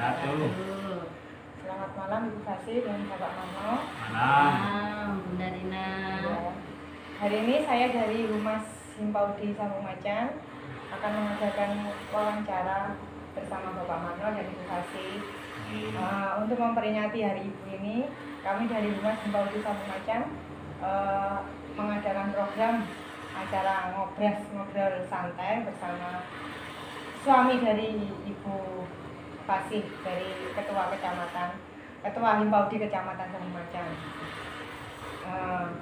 wabarakatuh. Selamat malam Ibu Fasi dan Bapak Marno. Malam, Bunda Rina. Ya. Hari ini saya dari Humas Himpaudi Sambung Macan akan mengadakan wawancara bersama Bapak Marno dan Ibu Fasi. Untuk memperingati Hari Ibu ini, kami dari Humas Himpaudi Sambung Macan mengadakan program acara ngobrol santai bersama suami dari Ibu Fasih, dari Ketua Himpaudi Kecamatan Sambung Macan.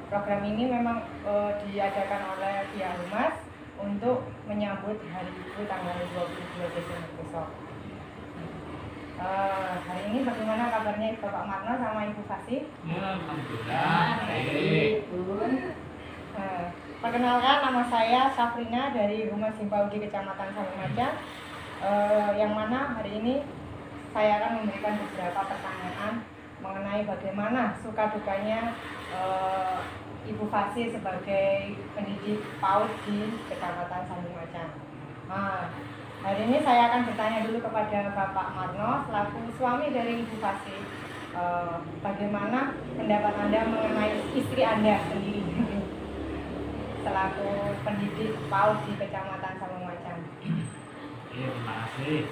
Program ini memang diadakan oleh pihak Humas untuk menyambut Hari Ibu tanggal 22 Desember besok. Hari ini bagaimana kabarnya Bapak Marno sama Ibu Fasih? Ya, alhamdulillah baik. Perkenalkan, nama saya Safrina dari Humas Himpaudi Kecamatan Sambung Macan. Yang mana hari ini saya akan memberikan beberapa pertanyaan mengenai bagaimana suka dukanya Ibu Fasih sebagai pendidik PAUD di Kecamatan Sambung Macan. Hari ini saya akan bertanya dulu kepada Bapak Marno selaku suami dari Ibu Fasih, bagaimana pendapat Anda mengenai istri Anda sendiri selaku pendidik PAUD di Kecamatan Sambung Macan. Iya, terima kasih.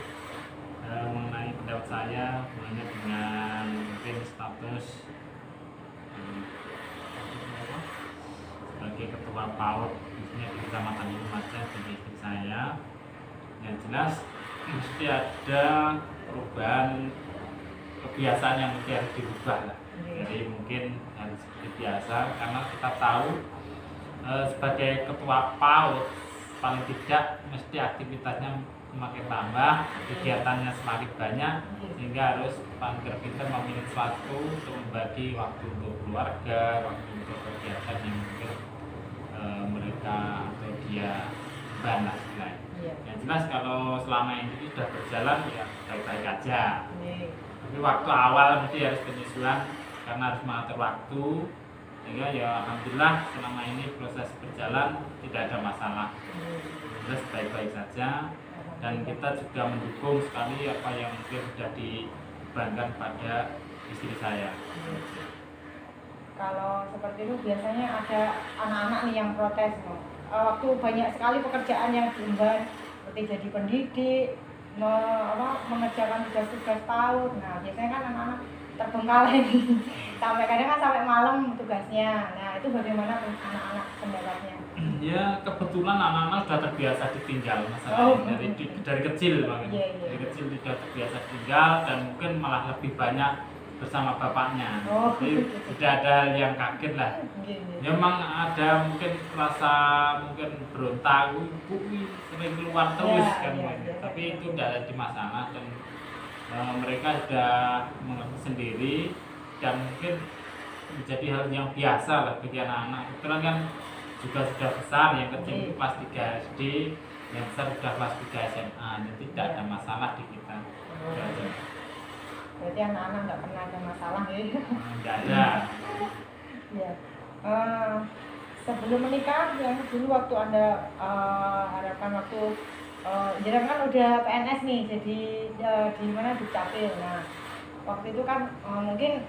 Mengenai pendapat saya hubungannya dengan mungkin status sebagai ketua PAUD khususnya di Kecamatan Sambung Macan dan istri saya, yang jelas mesti ada perubahan kebiasaan yang mesti harus dirubah lah. Jadi mungkin harus seperti biasa, karena kita tahu sebagai ketua PAUD paling tidak mesti aktivitasnya semakin tambah, kegiatannya semakin banyak, sehingga harus pintar memilih sesuatu untuk membagi waktu untuk keluarga, waktu untuk kegiatan yang mungkin mereka atau dia balas lain. Yang jelas kalau selama ini sudah berjalan ya baik-baik aja. Tapi waktu awal mesti harus penyesuaian karena harus mengatur waktu, sehingga ya alhamdulillah selama ini proses berjalan tidak ada masalah. Terus baik-baik saja. Dan kita juga mendukung sekali apa yang mungkin sudah dibebankan pada istri saya. Kalau seperti itu biasanya ada anak-anak nih yang protes, waktu banyak sekali pekerjaan yang diemban seperti jadi pendidik, mengerjakan tugas-tugas PAUD. Nah biasanya kan anak-anak terbengkalai nih sampai kadang kan sampai malam tugasnya. Nah itu bagaimana anak-anak pendapatnya? Ya kebetulan anak-anak sudah terbiasa ditinggal masalahnya dari kecil makanya. Dari kecil sudah terbiasa tinggal dan mungkin malah lebih banyak bersama bapaknya. Jadi tidak ada yang kaget lah. Ya memang ada mungkin rasa mungkin berontak, ibu sering keluar terus kan. Tapi itu tidak ada masalah dan mereka sudah mengerti sendiri dan mungkin menjadi hal yang biasa lah bagi anak-anak. Kebetulan kan juga sudah besar, yang kecil itu kelas 3 SD, yang besar sudah kelas 3 SMA, jadi tidak ada masalah di kita. Berarti anak-anak nggak pernah ada masalah ya? Nggak ada. Ya. Sebelum menikah, yang dulu waktu Anda harapkan waktu jadi kan udah PNS nih, jadi di mana di Capil. Nah, waktu itu kan mungkin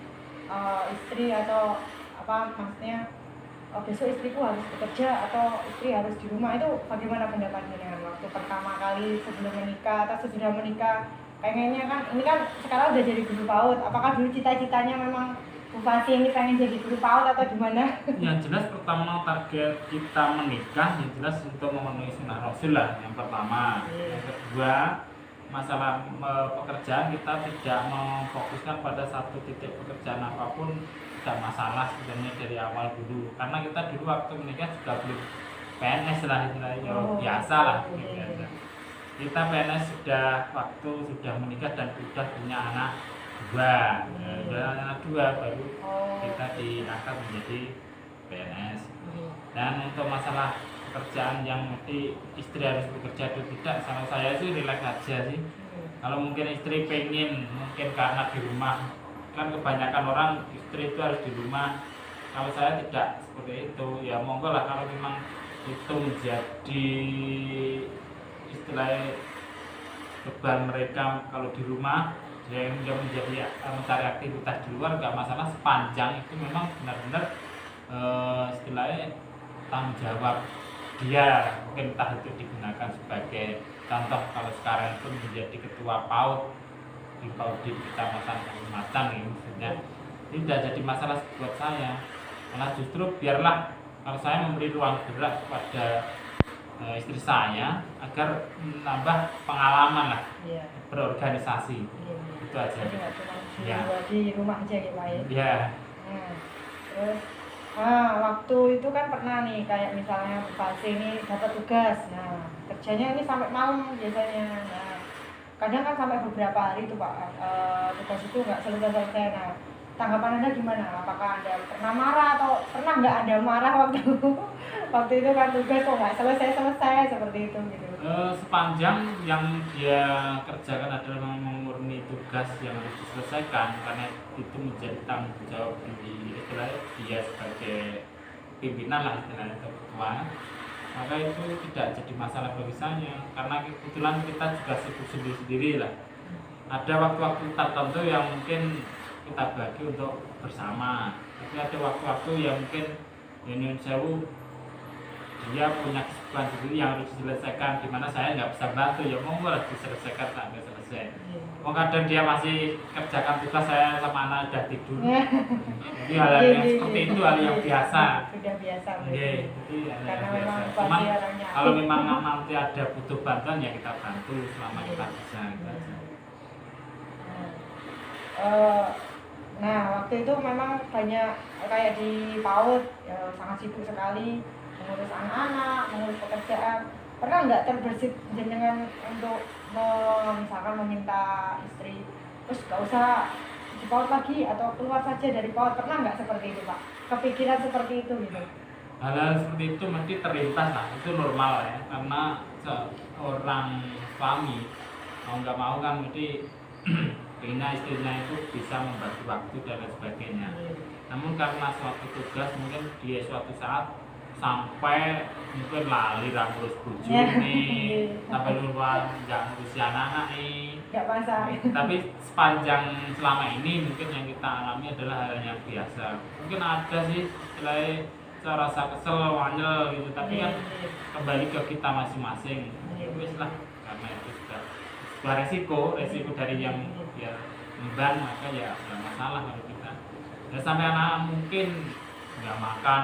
istri atau apa maksudnya besok istriku harus bekerja atau istri harus di rumah, itu bagaimana pendapatnya dengan waktu pertama kali sebelum menikah atau sesudah menikah? Pengennya kan ini kan sekarang udah jadi guru PAUD, apakah dulu cita-citanya memang Bu Fasih ini pengen jadi guru PAUD atau gimana? Yang jelas pertama target kita menikah yang jelas untuk memenuhi sunnah Rasul lah yang pertama. Yang kedua masalah pekerjaan kita tidak memfokuskan pada satu titik pekerjaan apapun, tidak masalah sebenarnya dari awal dulu, karena kita dulu waktu menikah juga belum PNS lah istilahnya, biasa lah. Kita PNS sudah menikah dan sudah punya anak dua, baru kita diangkat menjadi PNS. Dan untuk masalah pekerjaan yang mesti istri harus bekerja atau tidak, kalau saya sih rileks aja sih. Kalau mungkin istri pengen, mungkin karena di rumah kan kebanyakan orang istri itu harus di rumah. Kalau saya tidak seperti itu, ya monggo lah kalau memang itu menjadi istilahnya beban mereka kalau di rumah, yang menjadi mencari aktivitas di luar nggak masalah, sepanjang itu memang benar-benar istilahnya tanggung jawab dia. Mungkin entah itu digunakan sebagai contoh, kalau sekarang itu menjadi ketua PAUD di PAUD di Kecamatan Kalimantan ini maksudnya, ini tidak jadi masalah buat saya, malah justru biarlah kalau saya memberi ruang gerak kepada istri saya agar menambah pengalaman lah Iya. berorganisasi. Iya. Itu aja. Jadi nggak cuma Ya. di rumah aja gitu Pak ya. Ya, Nah, terus waktu itu kan pernah nih kayak misalnya Bupati ini dapat tugas, nah kerjanya ini sampai malam biasanya. Nah, kadang kan sampai beberapa hari tuh Pak, tugas itu nggak selesai-selesai. Nah, tanggapan Anda gimana? Apakah Anda pernah marah atau pernah nggak Anda marah waktu waktu itu kan tugas kok nggak selesai-selesai seperti itu gitu? sepanjang yang dia kerjakan adalah memurni tugas yang harus diselesaikan, karena itu menjadi tanggung jawab di istilahnya dia sebagai pimpinan lah istilahnya, ketua, maka itu tidak jadi masalah bagi saya, karena kebetulan kita juga sibuk sendiri-sendiri lah. Ada waktu-waktu tertentu yang mungkin kita bagi untuk bersama, tapi ada waktu-waktu yang mungkin Union Sewu dia punya kesibukan sendiri yang harus diselesaikan, di mana saya nggak bisa bantu, ya mau harus diselesaikan sampai selesai. Kadang dia masih kerjakan tugas, saya sama anak udah tidur. Jadi hal yang seperti itu hal yang biasa. Sudah biasa. Jadi hal yang Karena biasa. memang Cuman orangnya kalau memang nanti ada butuh bantuan ya kita bantu selama kita bisa. Gitu aja. Nah, waktu itu memang banyak kayak di PAUD ya, sangat sibuk sekali mengurus anak-anak, mengurus pekerjaan. Pernah nggak terbersit jenengan untuk misalkan meminta istri terus nggak usah di PAUD lagi atau keluar saja dari PAUD? Pernah nggak seperti itu Pak? Kepikiran seperti itu gitu? Hal-hal seperti itu mesti terlintas lah, itu normal ya, karena seorang suami mau nggak mau kan mesti pengennya istrinya itu bisa membagi waktu dan lain sebagainya. Namun karena suatu tugas mungkin dia suatu saat sampai mungkin lali ngurus bojo nih, sampai lupa nggak ngurusi anak-anak nih. Nggak masalah. Tapi sepanjang selama ini mungkin yang kita alami adalah hal yang biasa. Mungkin ada sih istilahnya rasa kesel, wanyel gitu, tapi kan kembali ke kita masing-masing. Wis lah, karena itu sudah sebuah resiko dari yang ya memban, maka ya nggak masalah kalau kita. Ya sampai anak mungkin nggak makan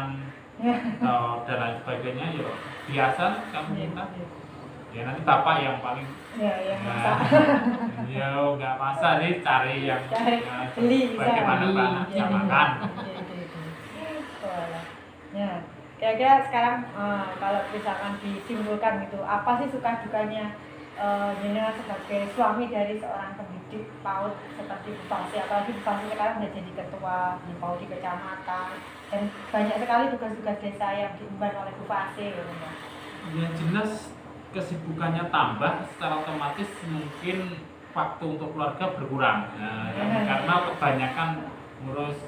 atau dan lain sebagainya, ya biasa kamu kita. Ya nanti bapak yang paling masak. Ya nggak masak nih, cari yang beli bagaimana anak bisa makan. Ya, kira-kira sekarang kalau misalkan disimpulkan gitu, apa sih suka dukanya jenengan sebagai suami dari seorang pendidik PAUD seperti Bupati, apalagi Bupati sekarang sudah jadi ketua di PAUD di kecamatan dan banyak sekali tugas-tugas desa yang diemban oleh Bupati gitu. Ya jelas kesibukannya tambah, secara otomatis mungkin waktu untuk keluarga berkurang. Karena kebanyakan ngurus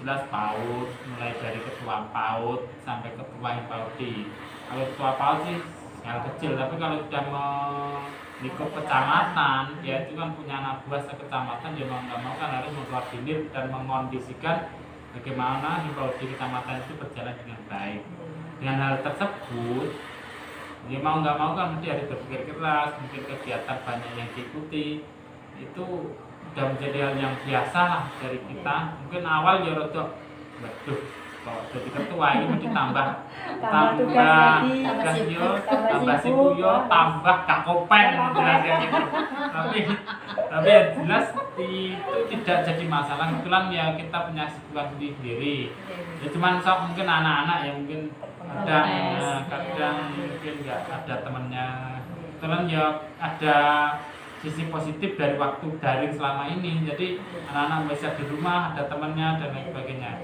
jelas PAUD, mulai dari ketua PAUD sampai ketua HIPAUDI. Kalau ketua PAUD sih hal kecil, tapi kalau sudah melingkup kecamatan, dia itu kan punya anak buah sekecamatan, dia mau nggak mau kan harus mengkoordinir dan mengkondisikan bagaimana HIPAUDI kecamatan itu berjalan dengan baik. Dengan hal tersebut, dia mau nggak mau kan mesti harus berpikir keras, mungkin kegiatan banyak yang diikuti, itu udah menjadi hal yang biasa lah dari kita. Mungkin awal ya rodok, waduh, kalau jadi ketua ini mesti tambah tugas sibuk yo, tambah kakopen jelas ya gitu. Tapi yang jelas itu tidak jadi masalah. Kebetulan ya kita punya kesibukan sendiri. Ya cuman mungkin anak-anak yang mungkin kadang mungkin nggak ada temannya. Kebetulan ya ada sisi positif dari waktu daring selama ini, jadi anak-anak bisa di rumah, ada temannya dan lain sebagainya.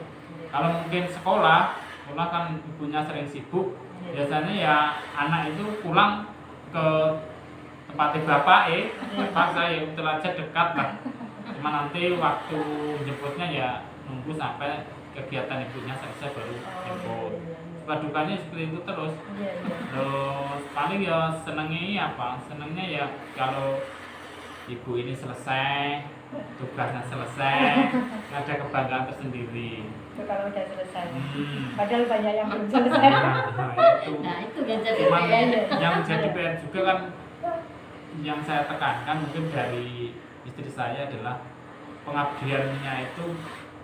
Kalau mungkin sekolah kan ibunya sering sibuk, biasanya ya anak itu pulang ke tempatnya bapak saya betul aja dekat lah, cuma nanti waktu jemputnya ya nunggu sampai kegiatan ibunya selesai baru jemput. Suka dukanya seperti itu terus. Terus paling ya senengnya ya kalau ibu ini selesai, tugasnya selesai, ada kebanggaan tersendiri. Itu kalau udah selesai. Hmm. Padahal banyak yang belum selesai. Nah itu yang jadi Cuman PR. yang jadi PR juga kan, yang saya tekankan mungkin dari istri saya adalah pengabdiannya itu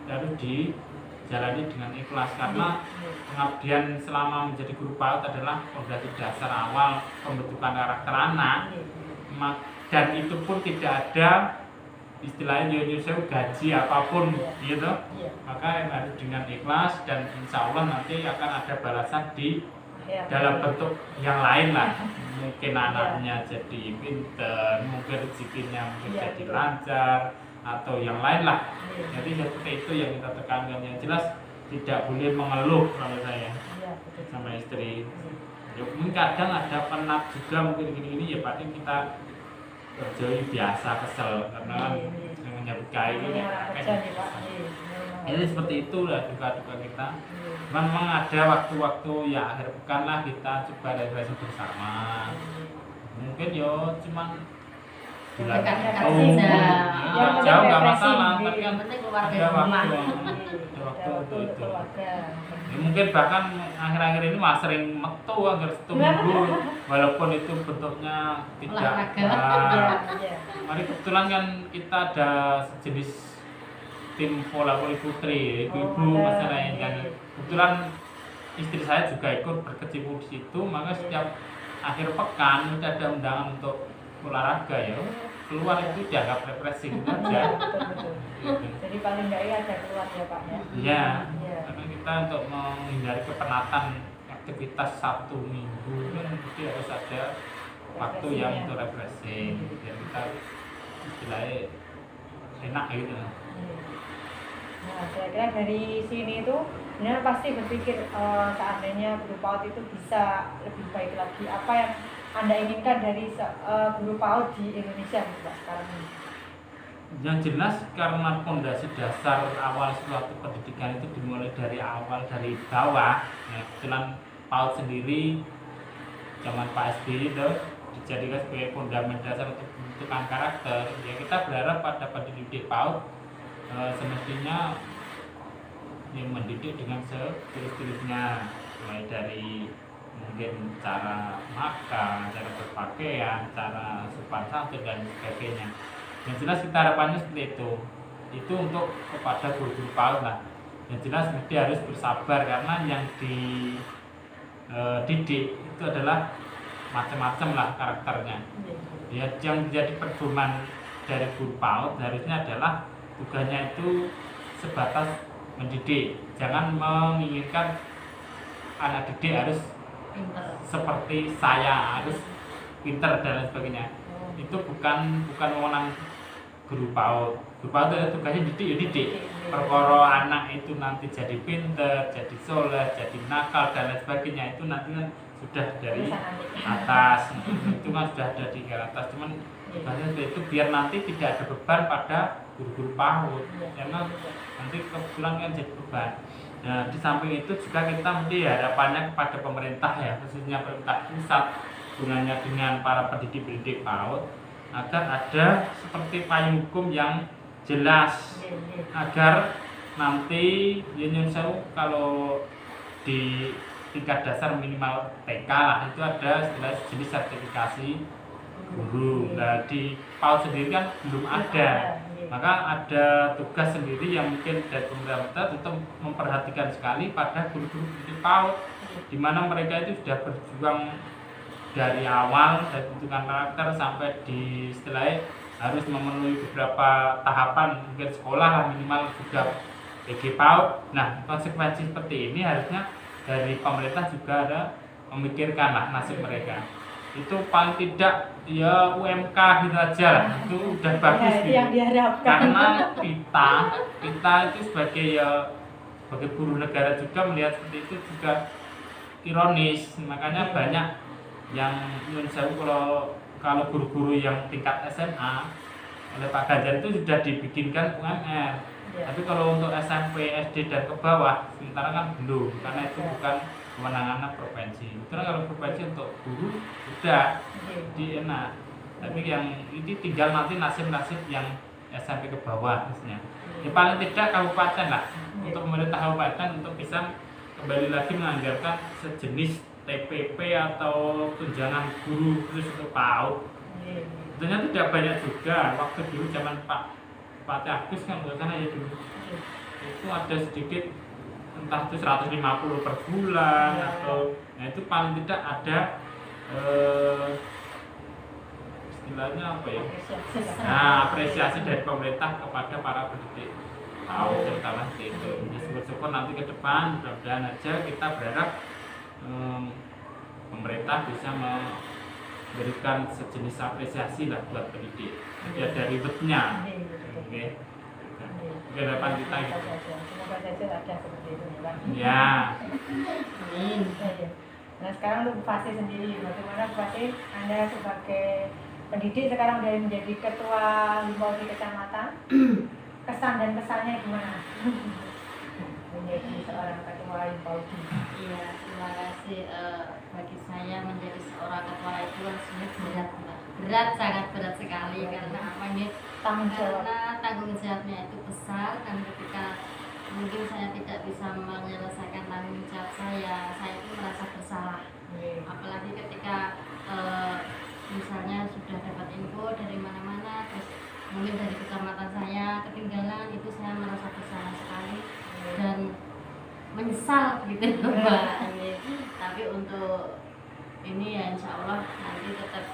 harus dijalani dengan ikhlas, karena pengabdian selama menjadi guru PAUD adalah fondasi dasar awal pembentukan karakter anak. Dan itu pun tidak ada istilahnya gaji apapun gitu. Maka harus dengan ikhlas, dan insya Allah nanti akan ada balasan di dalam bentuk yang lain lah. Mungkin anaknya jadi pinter, mungkin rezekinya mungkin jadi lancar, atau yang lain lah. Jadi seperti itu yang kita tekankan. Yang jelas tidak boleh mengeluh kalau saya sama istri. Ya, mungkin kadang ada penat juga, mungkin gini-gini ya paling kita kerjanya biasa, kesel karena kan menyambut kain ini seperti itulah duka-duka kita. Memang ada waktu-waktu ya akhir pekan lah kita coba refreshing bersama. Mungkin yo cuman bulan jauh nggak masalah, tapi kan ada waktu untuk itu. Ya, mungkin bahkan akhir-akhir ini masih sering metu agar satu minggu, walaupun itu bentuknya tidak. Mari kebetulan kan kita ada sejenis tim bola voli putri, ibu-ibu masalahnya kan. Kebetulan istri saya juga ikut berkecimpung di situ, maka setiap akhir pekan kita ada undangan untuk olahraga ya. Keluar itu dianggap refreshing aja. Jadi paling nggak ya ada keluar ya Pak ya. Iya. Karena kita untuk menghindari kepenatan aktivitas Sabtu Minggu kan mesti harus ada waktu yang untuk refreshing. Biar kita istilahnya enak gitu. Nah, kira-kira dari sini itu benar pasti berpikir seandainya guru PAUD itu bisa lebih baik lagi. Apa yang Anda inginkan dari guru PAUD di Indonesia Pak sekarang ini? Yang jelas karena fondasi dasar awal suatu pendidikan itu dimulai dari awal, dari bawah. Nah, kebetulan PAUD sendiri zaman Pak SBY itu dijadikan sebagai fundament dasar untuk pembentukan karakter. Ya kita berharap pada pendidik PAUD semestinya yang mendidik dengan seterus-terusnya, mulai dari mungkin cara makan, cara berpakaian, cara sopan santun dan sebagainya. Yang jelas kita harapannya seperti itu. Itu untuk kepada guru-guru PAUD lah. Yang jelas mesti harus bersabar karena yang dididik itu adalah macam-macam lah karakternya. Ya, yang menjadi pedoman dari guru PAUD harusnya adalah tugasnya itu sebatas mendidik, jangan menginginkan anak didik harus Pinter. seperti saya, harus pinter dan lain sebagainya. Itu bukan wewenang guru PAUD. Guru PAUD itu tugasnya didik, ya didik. Perkara anak itu nanti jadi pinter, jadi soleh, jadi nakal dan lain sebagainya itu nanti kan sudah dari atas. Itu kan sudah ada di atas. Cuman tugasnya itu biar nanti tidak ada beban pada guru-guru PAUD, karena nanti kebetulan kan jadi beban. Nah, di samping itu juga kita mesti harapannya kepada pemerintah ya, khususnya pemerintah pusat, gunanya dengan para pendidik-pendidik PAUD agar ada seperti payung hukum yang jelas, agar nanti Indonesia kalau di tingkat dasar minimal TK lah itu ada istilah jenis sertifikasi guru. Nah, di PAUD sendiri kan belum ada, maka ada tugas sendiri yang mungkin dari pemerintah untuk memperhatikan sekali pada guru-guru di PAUD, di mana mereka itu sudah berjuang dari awal dari bentukan karakter sampai di istilahnya harus memenuhi beberapa tahapan, mungkin sekolah lah minimal juga PG PAUD. Nah, konsekuensi seperti ini harusnya dari pemerintah juga ada memikirkan lah nasib mereka. Itu paling tidak ya UMK gitu aja lah, itu udah bagus Ya, gitu. yang diharapkan. Karena kita itu sebagai sebagai buruh negara juga melihat seperti itu juga ironis. Makanya banyak yang Indonesia kalau guru-guru yang tingkat SMA oleh Pak Ganjar itu sudah dibikinkan UMR. Tapi kalau untuk SMP, SD dan ke bawah sementara kan belum, karena itu bukan kewenangan provinsi. Karena kalau provinsi untuk guru sudah di enak. Tapi yang ini tinggal nanti nasib-nasib yang sampai ke bawah misalnya. Ya paling tidak kabupaten lah, untuk pemerintah kabupaten untuk bisa kembali lagi menganggarkan sejenis TPP atau tunjangan guru khusus untuk PAUD. Tentunya tidak banyak juga. Waktu dulu zaman Pak Agus kan bukan sana ya dulu. Itu ada sedikit, entah itu 150 per bulan atau nah itu paling tidak ada istilahnya apa ya? Nah, apresiasi dari pemerintah kepada para pendidik PAUD terutama itu. Syukur-syukur nanti ke depan mudah-mudahan aja kita berharap pemerintah bisa memberikan sejenis apresiasi lah buat pendidik. Jadi ada ribetnya. Oke. Harapan kita gitu. Semoga saja ada seperti itu ya. Ya. Amin. Nah sekarang untuk Bu Fasi sendiri, bagaimana Bu Fasi Anda sebagai pendidik sekarang dari menjadi ketua Himpauti kecamatan, kesan dan kesannya gimana? Menjadi seorang ketua Himpauti. Iya, terima kasih. Bagi saya menjadi seorang ketua itu rasanya berat, Mbak. Berat, sangat berat sekali karena apa ini? Tanggung jawab. Karena tanggung jawabnya itu besar dan ketika mungkin saya tidak bisa menyelesaikan tanggung jawab saya itu merasa bersalah. Apalagi ketika misalnya sudah dapat info dari mana-mana, terus mungkin dari kecamatan saya ketinggalan, itu saya merasa bersalah sekali dan menyesal gitu Mbak. Tapi untuk ini ya insya Allah nanti tetap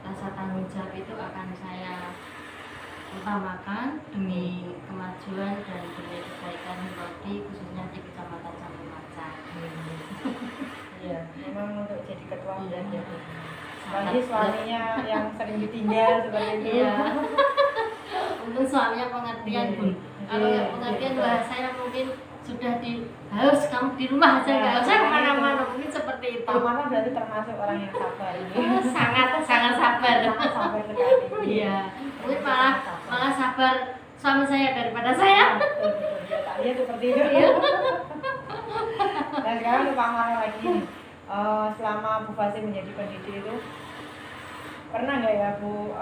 rasa tanggung jawab itu akan saya utamakan demi kemajuan dan demi kebaikan Himpauti khususnya di Kecamatan Campur Macan. Iya, memang untuk jadi ketua dan jadi apalagi suaminya yang sering ditinggal seperti itu. Iya. Untung suaminya pengertian Bun. Kalau yang pengertian wah saya mungkin sudah harus kamu di rumah aja nggak usah kemana-mana, mungkin seperti itu. Pak Mama berarti termasuk orang yang sabar ini. Sangat sabar. Sangat sabar sekali. Iya, mungkin malah sabar suami saya daripada saya. Betul, ya, tak lihat seperti itu. Dan sekarang untuk Pak Mano lagi nih. Selama Bu Fasi menjadi pendidik itu pernah nggak ya Bu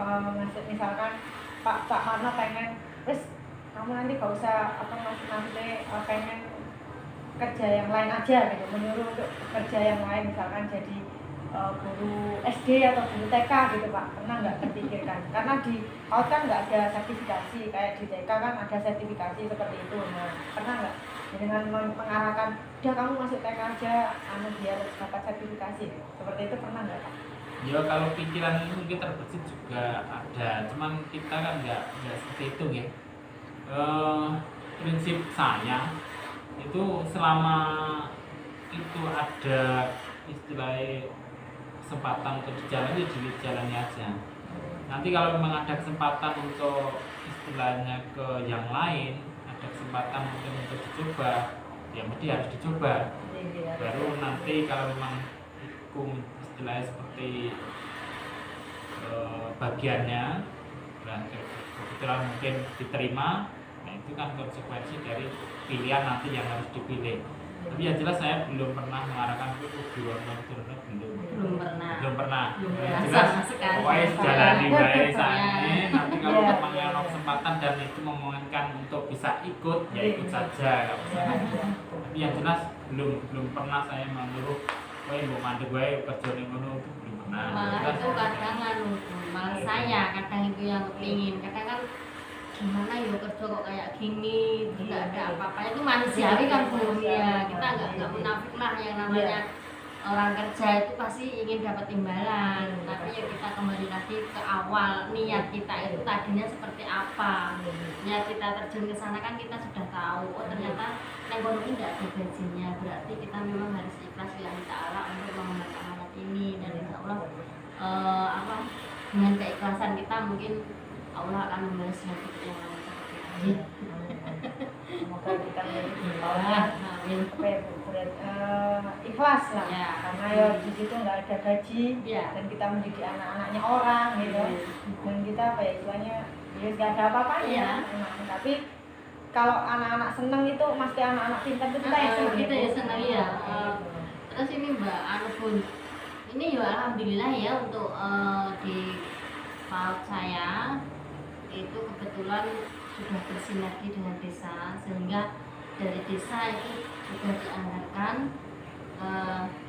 misalkan Pak Mano pengen terus kamu nanti gak usah maksudnya pengen kerja yang lain aja gitu, menyuruh untuk kerja yang lain misalkan jadi guru SD atau guru TK gitu Pak, pernah nggak terpikirkan? Karena di PAUD kan nggak ada sertifikasi kayak di TK kan ada sertifikasi seperti itu. Nah pernah nggak dengan mengarahkan udah kamu masuk TK aja biar dapat sertifikasi seperti itu, pernah nggak Pak? Ya kalau pikiran itu mungkin terbesit juga ada, cuman kita kan nggak seperti itu ya. Prinsip saya itu selama itu ada istilahnya kesempatan untuk dijalani, dijalani aja. Nanti kalau memang ada kesempatan untuk istilahnya ke yang lain, ada kesempatan mungkin untuk dicoba, ya mesti harus dicoba. Baru nanti kalau memang itu istilahnya seperti bagiannya, dan kebetulan mungkin diterima, nah itu kan konsekuensi dari pilihan nanti yang harus dipilih. Tapi yang jelas saya belum pernah mengarahkan itu belum pernah. Yang jelas pokoknya jalani baik saat ini. Nanti kalau memang ada kesempatan dan itu memungkinkan untuk bisa ikut, ya ikut saja, nggak masalah. Tapi yang jelas belum pernah saya menyuruh, mau mandek gue kerja di mana, itu belum pernah. Malah itu kadang malah saya kadang itu yang kepingin, kadang kan gimana ya kerja kok kayak gini, tidak ada apa-apa, itu manusiawi kan Bu ya, kita nggak munafik lah, yang namanya orang kerja itu pasti ingin dapat imbalan. Tapi ya kita kembali lagi ke awal, niat kita itu tadinya seperti apa. Niat kita terjun ke sana kan kita sudah tahu, oh ternyata ekonomi tidak ada gajinya, berarti kita memang harus ikhlas lillahi ta'ala untuk mengemban amanat ini. Dan insya Allah dengan keikhlasan kita mungkin Allah akan membalasnya seperti yang lain seperti ini. Semoga kita menjadi ikhlas lah ya, karena ya di situ nggak ada gaji ya, dan kita mendidik anak-anaknya orang gitu, dan kita apa ya istilahnya ya nggak ada apa-apanya ya. Tapi kalau anak-anak seneng itu pasti anak-anak pintar itu kita yang seneng. Kita ya seneng ya. Terus ini Mbak Anu Bun, ini ya alhamdulillah ya untuk di PAUD saya itu kebetulan sudah bersinergi dengan desa, sehingga dari desa itu sudah dianggarkan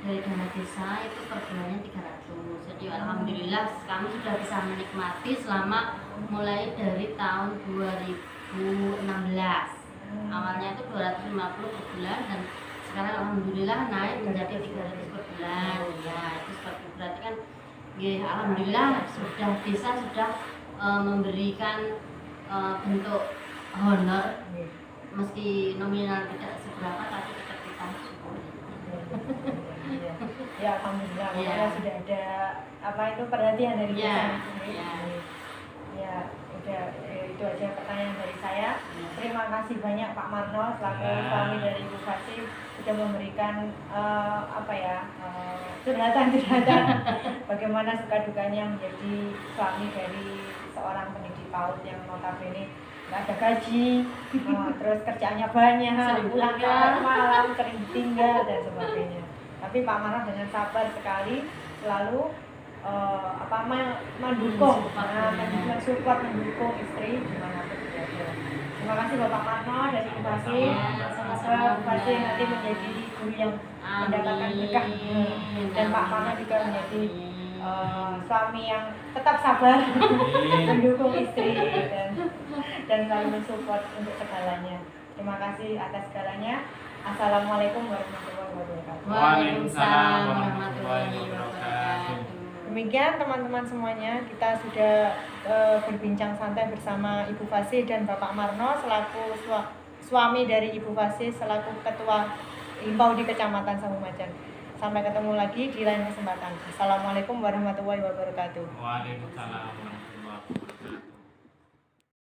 dari dana desa itu per bulannya 300. Jadi alhamdulillah kami sudah bisa menikmati selama mulai dari tahun 2016. Awalnya itu 250 per bulan dan sekarang alhamdulillah naik menjadi 300 per bulan. Ya, itu seperti berarti kan alhamdulillah sudah desa sudah memberikan bentuk honor meski nominal tidak seberapa tapi tetap kita syukuri. Ya alhamdulillah, Ya. makanya sudah ada apa itu perhatian dari Ya. desa sendiri. Ya. Ya, udah itu aja pertanyaan dari saya. Ya. Terima kasih banyak Pak Marno selaku Ya. suami dari Ibu Fasih sudah memberikan curhatan-curhatan bagaimana suka dukanya menjadi suami dari seorang pendidik PAUD yang notabene nggak ada gaji, terus kerjaannya banyak, Sering pulang pulang. malam, sering tinggal dan sebagainya. Tapi Pak Marno dengan sabar sekali selalu mendukung, mensupport, mendukung istri dimanapun berada. Terima kasih Bapak Marno dari Ibu Fasih. Semoga Ibu Fasih nanti menjadi guru yang mendapatkan berkah dan Pak Marno juga menjadi suami yang tetap sabar, mendukung istri dan selalu mensupport untuk segalanya. Terima kasih atas segalanya. Assalamualaikum warahmatullahi wabarakatuh. Waalaikumsalam warahmatullahi wabarakatuh. Demikian teman-teman semuanya, kita sudah berbincang santai bersama Ibu Fasih dan Bapak Marno selaku suami dari Ibu Fasih selaku Ketua Himpau di Kecamatan Samumajan. Sampai ketemu lagi di lain kesempatan. Assalamualaikum warahmatullahi wabarakatuh. Waalaikumsalam warahmatullahi wabarakatuh.